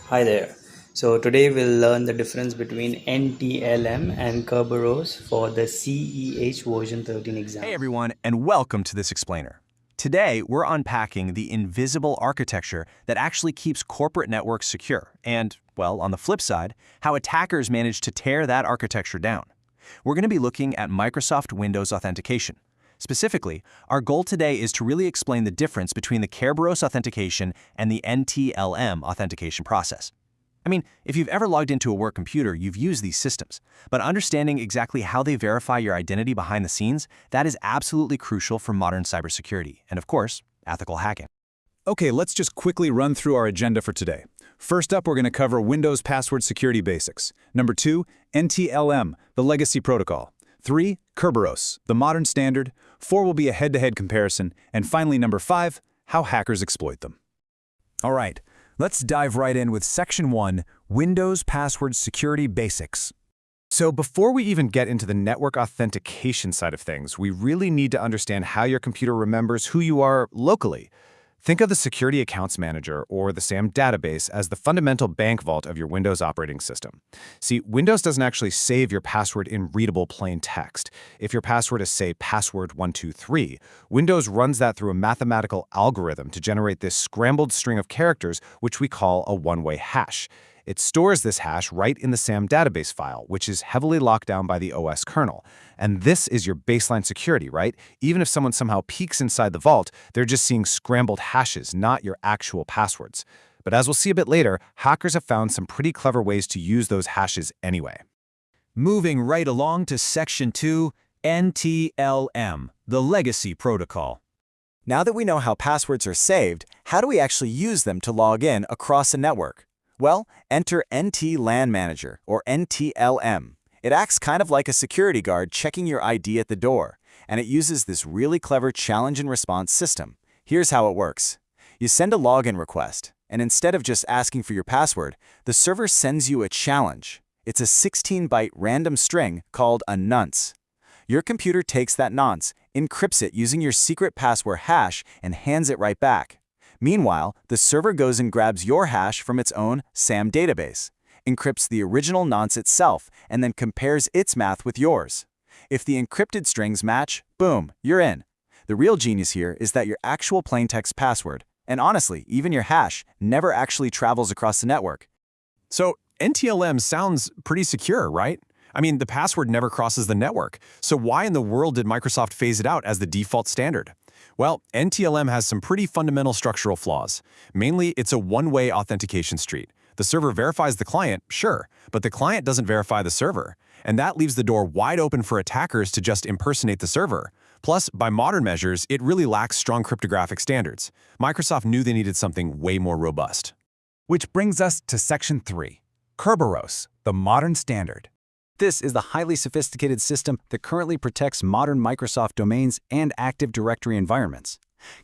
Hi there. So today we'll learn the difference between NTLM and Kerberos for the CEH version 13 Hey exam. everyone, and welcome to this explainer. Today, we're unpacking the invisible architecture that actually keeps corporate networks secure and, well, on the flip side, how attackers manage to tear that architecture down. We're going to be looking at Microsoft Windows authentication. Specifically, our goal today is to really explain the difference between the Kerberos authentication and the NTLM authentication process. I mean, if you've ever logged into a work computer, you've used these systems. But understanding exactly how they verify your identity behind the scenes, that is absolutely crucial for modern cybersecurity and, of course, ethical hacking. Okay, let's just quickly run through our agenda for today. First up, we're going to cover Windows password security basics. Number 2, NTLM, the legacy protocol. 3, Kerberos, the modern standard. 4 will be a head-to-head comparison. And finally, number 5, how hackers exploit them. All right, let's dive right in with Section 1, Windows Password Security Basics. So before we even get into the network authentication side of things, we really need to understand how your computer remembers who you are locally. Think of the Security Accounts Manager or the SAM database as the fundamental bank vault of your Windows operating system. See, Windows doesn't actually save your password in readable plain text. If your password is, say, password123, Windows runs that through a mathematical algorithm to generate this scrambled string of characters, which we call a one-way hash. It stores this hash right in the SAM database file, which is heavily locked down by the OS kernel. And this is your baseline security, right? Even if someone somehow peeks inside the vault, they're just seeing scrambled hashes, not your actual passwords. But as we'll see a bit later, hackers have found some pretty clever ways to use those hashes anyway. Moving right along to Section 2, NTLM, the legacy protocol. Now that we know how passwords are saved, how do we actually use them to log in across a network? Well, enter NTLAN Manager, or NTLM. It acts kind of like a security guard checking your ID at the door, and it uses this really clever challenge and response system. Here's how it works. You send a login request, and instead of just asking for your password, the server sends you a challenge. It's a 16-byte random string called a nonce. Your computer takes that nonce, encrypts it using your secret password hash, and hands it right back. Meanwhile, the server goes and grabs your hash from its own SAM database, encrypts the original nonce itself, and then compares its math with yours. If the encrypted strings match, boom, you're in. The real genius here is that your actual plaintext password, and honestly, even your hash, never actually travels across the network. So NTLM sounds pretty secure, right? I mean, the password never crosses the network. So why in the world did Microsoft phase it out as the default standard? Well, NTLM has some pretty fundamental structural flaws. Mainly, it's a one-way authentication street. The server verifies the client, sure, but the client doesn't verify the server. And that leaves the door wide open for attackers to just impersonate the server. Plus, by modern measures, it really lacks strong cryptographic standards. Microsoft knew they needed something way more robust. Which brings us to Section 3, Kerberos, the modern standard. This is the highly sophisticated system that currently protects modern Microsoft domains and Active Directory environments.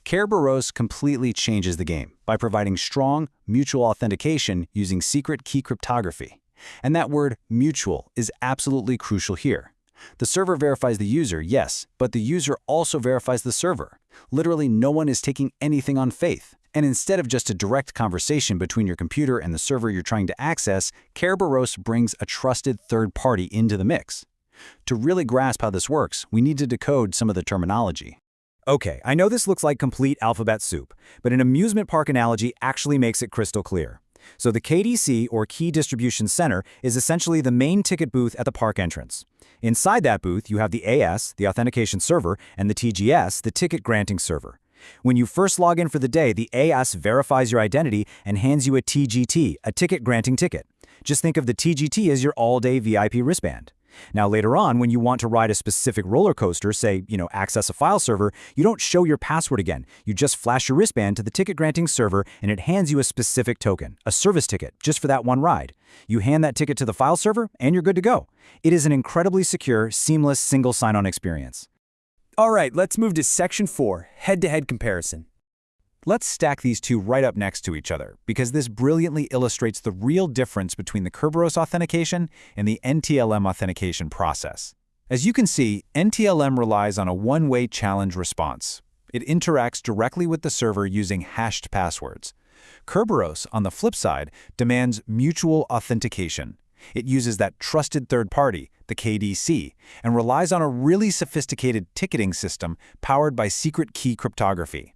Kerberos completely changes the game by providing strong, mutual authentication using secret key cryptography. And that word, mutual, is absolutely crucial here. The server verifies the user, yes, but the user also verifies the server. Literally, no one is taking anything on faith. And instead of just a direct conversation between your computer and the server you're trying to access, Kerberos brings a trusted third party into the mix. To really grasp how this works, we need to decode some of the terminology. Okay, I know this looks like complete alphabet soup, but an amusement park analogy actually makes it crystal clear. So the KDC, or Key Distribution Center, is essentially the main ticket booth at the park entrance. Inside that booth, you have the AS, the authentication server, and the TGS, the ticket granting server. When you first log in for the day, the AS verifies your identity and hands you a TGT, a ticket granting ticket. Just think of the TGT as your all-day VIP wristband. Now later on, when you want to ride a specific roller coaster, say, access a file server, you don't show your password again. You just flash your wristband to the ticket granting server and it hands you a specific token, a service ticket, just for that one ride. You hand that ticket to the file server and you're good to go. It is an incredibly secure, seamless, single sign-on experience. All right, let's move to Section 4, head-to-head comparison. Let's stack these two right up next to each other, because this brilliantly illustrates the real difference between the Kerberos authentication and the NTLM authentication process. As you can see, NTLM relies on a one-way challenge response. It interacts directly with the server using hashed passwords. Kerberos, on the flip side, demands mutual authentication. It uses that trusted third party, the KDC, and relies on a really sophisticated ticketing system powered by secret key cryptography.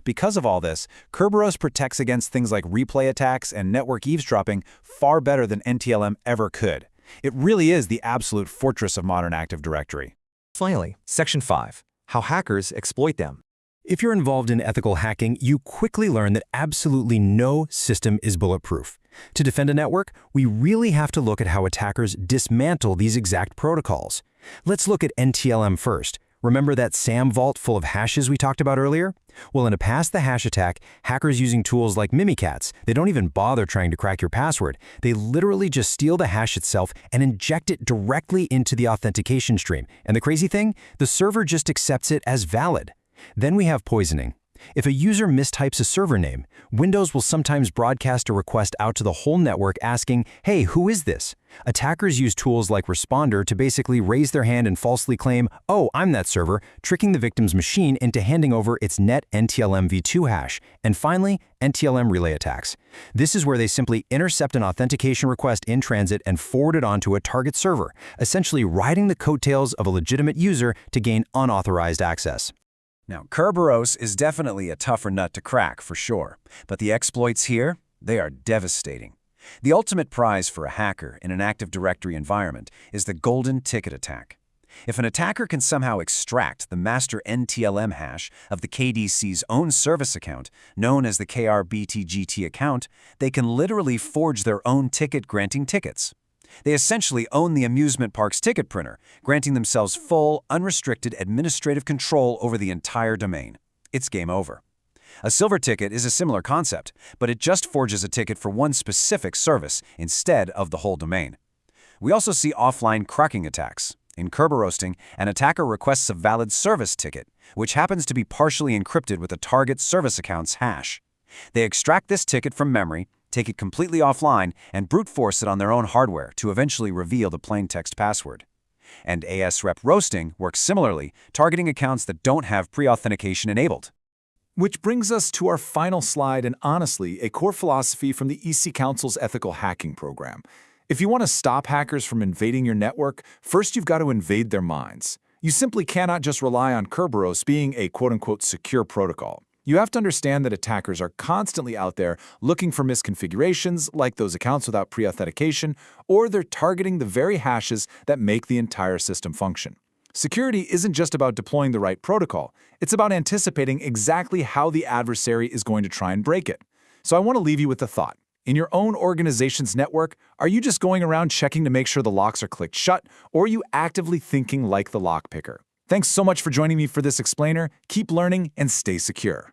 Because of all this, Kerberos protects against things like replay attacks and network eavesdropping far better than NTLM ever could. It really is the absolute fortress of modern Active Directory. Finally, Section 5. How hackers exploit them. If you're involved in ethical hacking, you quickly learn that absolutely no system is bulletproof. To defend a network, we really have to look at how attackers dismantle these exact protocols. Let's look at NTLM first. Remember that SAM vault full of hashes we talked about earlier? Well, in a pass-the-hash attack, hackers using tools like Mimikatz, they don't even bother trying to crack your password. They literally just steal the hash itself and inject it directly into the authentication stream. And the crazy thing? The server just accepts it as valid. Then we have poisoning. If a user mistypes a server name, Windows will sometimes broadcast a request out to the whole network asking, "Hey, who is this?" Attackers use tools like Responder to basically raise their hand and falsely claim, "Oh, I'm that server," tricking the victim's machine into handing over its net NTLM v2 hash. And finally, NTLM relay attacks. This is where they simply intercept an authentication request in transit and forward it onto a target server, essentially riding the coattails of a legitimate user to gain unauthorized access. Now, Kerberos is definitely a tougher nut to crack, for sure. But the exploits here, they are devastating. The ultimate prize for a hacker in an Active Directory environment is the golden ticket attack. If an attacker can somehow extract the master NTLM hash of the KDC's own service account, known as the KRBTGT account, they can literally forge their own ticket granting tickets. They essentially own the amusement park's ticket printer, granting themselves full, unrestricted administrative control over the entire domain. It's game over. A silver ticket is a similar concept, but it just forges a ticket for one specific service instead of the whole domain. We also see offline cracking attacks. In Kerberosting, an attacker requests a valid service ticket, which happens to be partially encrypted with a target service account's hash. They extract this ticket from memory, take it completely offline, and brute force it on their own hardware to eventually reveal the plain-text password. And ASREP roasting works similarly, targeting accounts that don't have pre-authentication enabled. Which brings us to our final slide and honestly, a core philosophy from the EC Council's ethical hacking program. If you want to stop hackers from invading your network, first you've got to invade their minds. You simply cannot just rely on Kerberos being a quote-unquote secure protocol. You have to understand that attackers are constantly out there looking for misconfigurations, like those accounts without pre-authentication, or they're targeting the very hashes that make the entire system function. Security isn't just about deploying the right protocol. It's about anticipating exactly how the adversary is going to try and break it. So I want to leave you with the thought. In your own organization's network, are you just going around checking to make sure the locks are clicked shut, or are you actively thinking like the lockpicker? Thanks so much for joining me for this explainer. Keep learning and stay secure.